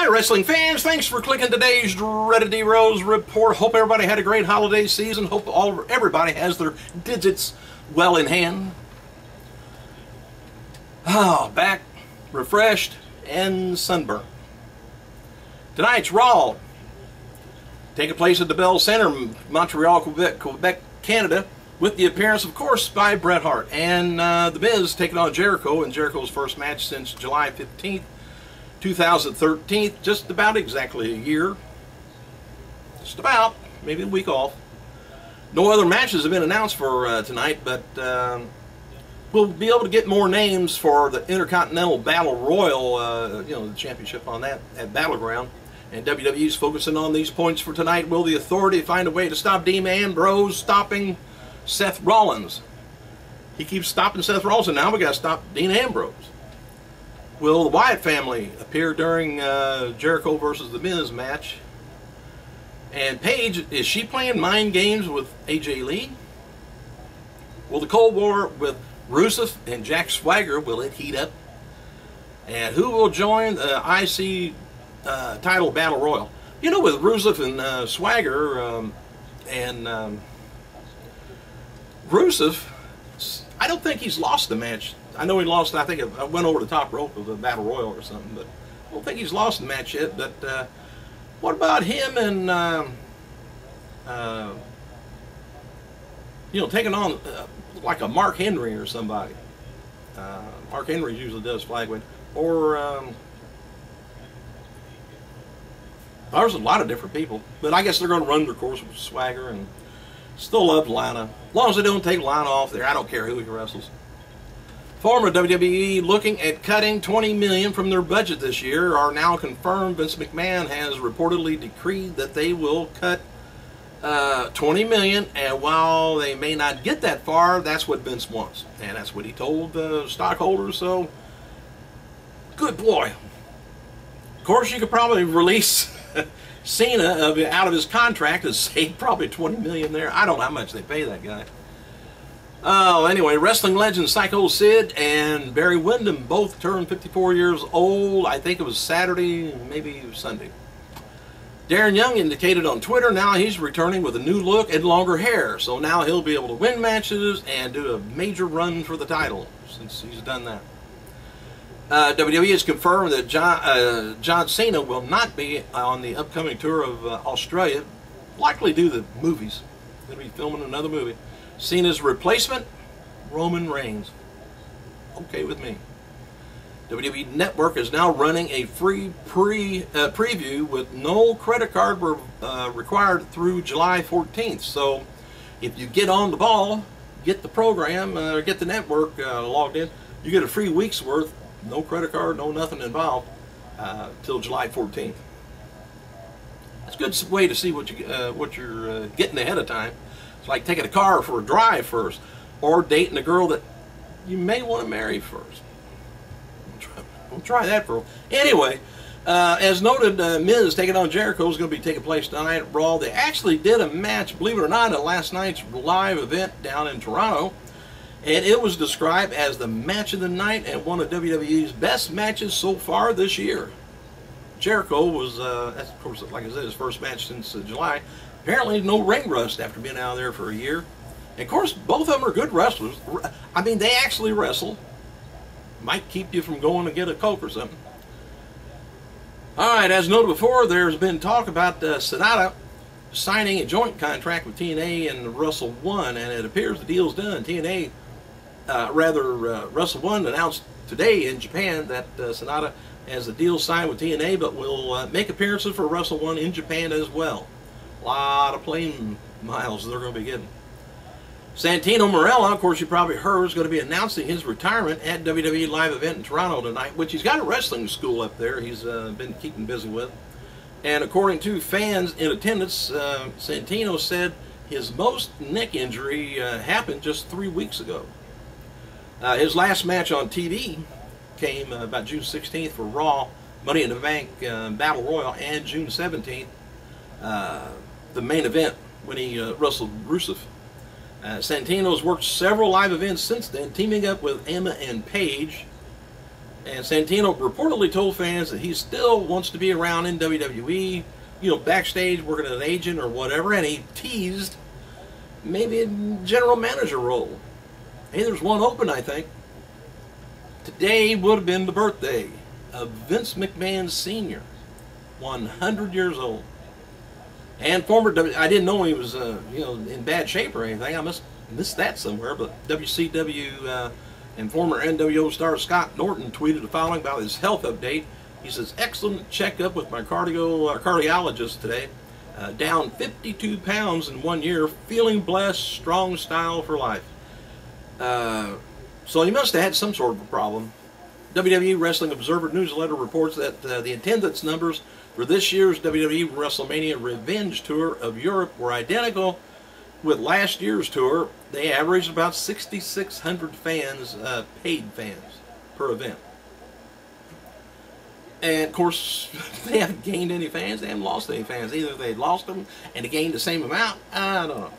Hi wrestling fans, thanks for clicking today's Reddit D Rose report. Hope everybody had a great holiday season. Hope everybody has their digits well in hand. Back, refreshed, and sunburned. Tonight's Raw, taking place at the Bell Center, Montreal, Quebec, Canada, with the appearance, of course, by Bret Hart. And The Miz taking on Jericho in Jericho's first match since July 15th. 2013, just about exactly a year. Just about, maybe a week off. No other matches have been announced for tonight, but we'll be able to get more names for the Intercontinental Battle Royal, the championship on that at Battleground. And WWE's focusing on these points for tonight. Will the Authority find a way to stop Dean Ambrose stopping Seth Rollins? He keeps stopping Seth Rollins, and now we got to stop Dean Ambrose. Will the Wyatt family appear during Jericho versus The Miz match? And Paige, is she playing mind games with AJ Lee? Will the Cold War with Rusev and Jack Swagger, will it heat up? And who will join the IC title battle royal? You know, with Rusev and Swagger Rusev, I don't think he's lost the match. I know he lost, I think it went over the top rope of the Battle Royal or something, but I don't think he's lost the match yet. But what about him and, taking on like a Mark Henry or somebody? Mark Henry usually does flagweight. Or, there's a lot of different people, but I guess they're going to run their course with Swagger, and still love Lana. As long as they don't take Lana off there, I don't care who he wrestles. Former WWE looking at cutting $20 million from their budget this year are now confirmed. Vince McMahon has reportedly decreed that they will cut $20 million, and while they may not get that far, that's what Vince wants, and that's what he told the stockholders. So, good boy. Of course, you could probably release CENA out of his contract and save probably $20 million there. I don't know how much they pay that guy. Oh, anyway, wrestling legend Psycho Sid and Barry Windham both turned 54 years old. I think it was Saturday, maybe Sunday. Darren Young indicated on Twitter now he's returning with a new look and longer hair. So now he'll be able to win matches and do a major run for the title since he's done that. WWE has confirmed that John Cena will not be on the upcoming tour of Australia, likely due to movies. He'll be filming another movie. Cena's replacement, Roman Reigns. Okay with me. WWE Network is now running a free preview with no credit card required through July 14th. So if you get on the ball, get the program, get the network logged in, you get a free week's worth, no credit card, no nothing involved, till July 14th. That's a good way to see what you're getting ahead of time. It's like taking a car for a drive first, or dating a girl that you may want to marry first. We'll try that for a while. Anyway, as noted, Miz taking on Jericho is going to be taking place tonight at Raw. They actually did a match, believe it or not, at last night's live event down in Toronto, and it was described as the match of the night and one of WWE's best matches so far this year. Jericho was, that's of course, like I said, his first match since July. Apparently no ring rust after being out there for a year. And of course, both of them are good wrestlers. I mean, they actually wrestle. Might keep you from going to get a Coke or something. Alright, as noted before, there's been talk about CENA signing a joint contract with TNA and Wrestle 1, and it appears the deal's done. TNA, Wrestle 1 announced today in Japan that CENA has a deal signed with TNA, but will make appearances for Wrestle 1 in Japan as well. A lot of plane miles they're going to be getting. Santino Marella, of course you probably heard, is going to be announcing his retirement at WWE live event in Toronto tonight, which he's got a wrestling school up there he's been keeping busy with. And according to fans in attendance, Santino said his most neck injury happened just 3 weeks ago. His last match on TV came about June 16th for Raw, Money in the Bank Battle Royal, and June 17th, the main event when he wrestled Rusev. Santino's worked several live events since then, teaming up with Emma and Paige. And Santino reportedly told fans that he still wants to be around in WWE, you know, backstage working as an agent or whatever, and he teased maybe a general manager role. Hey, there's one open, I think. Today would have been the birthday of Vince McMahon Sr., 100 years old. And former, I didn't know he was, you know, in bad shape or anything. I must missed that somewhere, but WCW and former NWO star Scott Norton tweeted the following about his health update. He says, excellent checkup with my cardiologist today. Down 52 pounds in 1 year, feeling blessed, strong style for life. So he must have had some sort of a problem. WWE Wrestling Observer newsletter reports that the attendance numbers for this year's WWE WrestleMania Revenge Tour of Europe were identical with last year's tour. They averaged about 6,600 fans, paid fans, per event. And of course, they haven't gained any fans, they haven't lost any fans. Either they lost them and they gained the same amount, I don't know.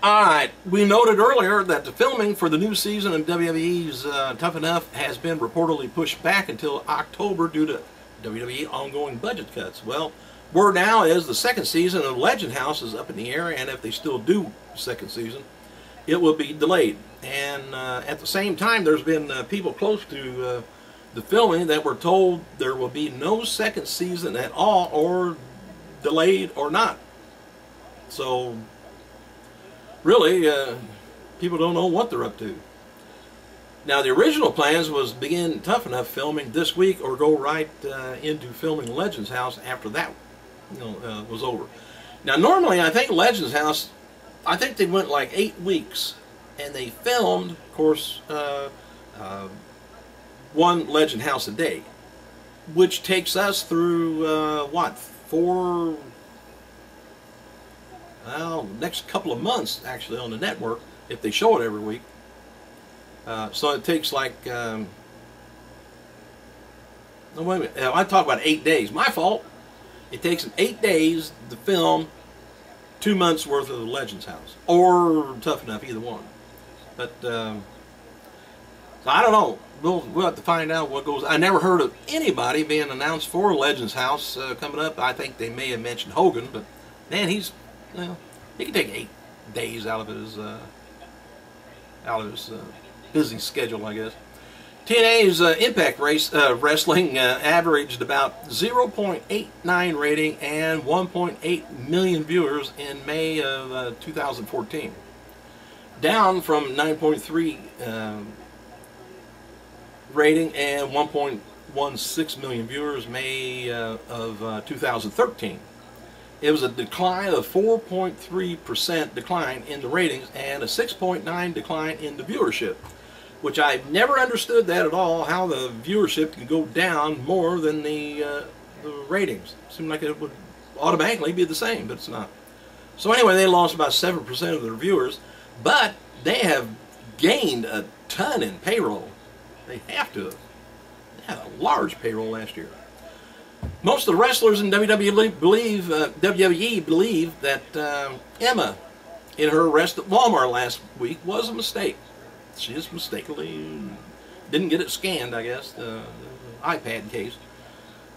Alright, we noted earlier that the filming for the new season of WWE's Tough Enough has been reportedly pushed back until October due to WWE ongoing budget cuts. Well, word now is the second season of Legend House is up in the air, and if they still do second season, it will be delayed. And at the same time, there's been people close to the filming that were told there will be no second season at all, or delayed or not. So really, people don't know what they're up to. Now, the original plans was begin Tough Enough filming this week, or go right into filming Legends House after that, you know, was over. Now, normally, I think Legends House, I think they went like 8 weeks, and they filmed, of course, one Legend House a day, which takes us through what, next couple of months actually on the network, if they show it every week. So it takes like, no, wait a minute, I talk about 8 days. My fault. It takes them 8 days to film 2 months worth of the Legends House, or Tough Enough, either one. But so I don't know. We'll have to find out what goes. I never heard of anybody being announced for Legends House coming up. I think they may have mentioned Hogan, but man, he's, you know, he can take 8 days out of his busy schedule, I guess. TNA's Impact Wrestling averaged about 0.89 rating and 1.8 million viewers in May of 2014, down from 9.3 rating and 1.16 million viewers May of 2013. It was a decline of 4.3% decline in the ratings and a 6.9% decline in the viewership, which I've never understood that at all, how the viewership can go down more than the ratings. It seemed like it would automatically be the same, but it's not. So anyway, they lost about 7% of their viewers, but they have gained a ton in payroll. They have to. They had a large payroll last year. Most of the wrestlers in WWE believe that Emma, in her arrest at Walmart last week, was a mistake. She just mistakenly didn't get it scanned, I guess, the iPad case.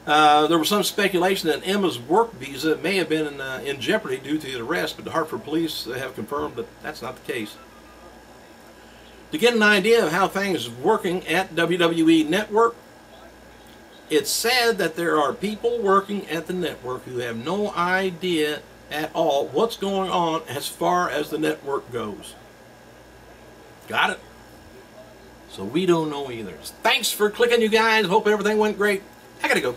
There was some speculation that Emma's work visa may have been in jeopardy due to the arrest, but the Hartford police have confirmed that that's not the case. To get an idea of how things are working at WWE Network, it's said that there are people working at the network who have no idea at all what's going on as far as the network goes. Got it? So we don't know either. Thanks for clicking, you guys. Hope everything went great. I gotta go.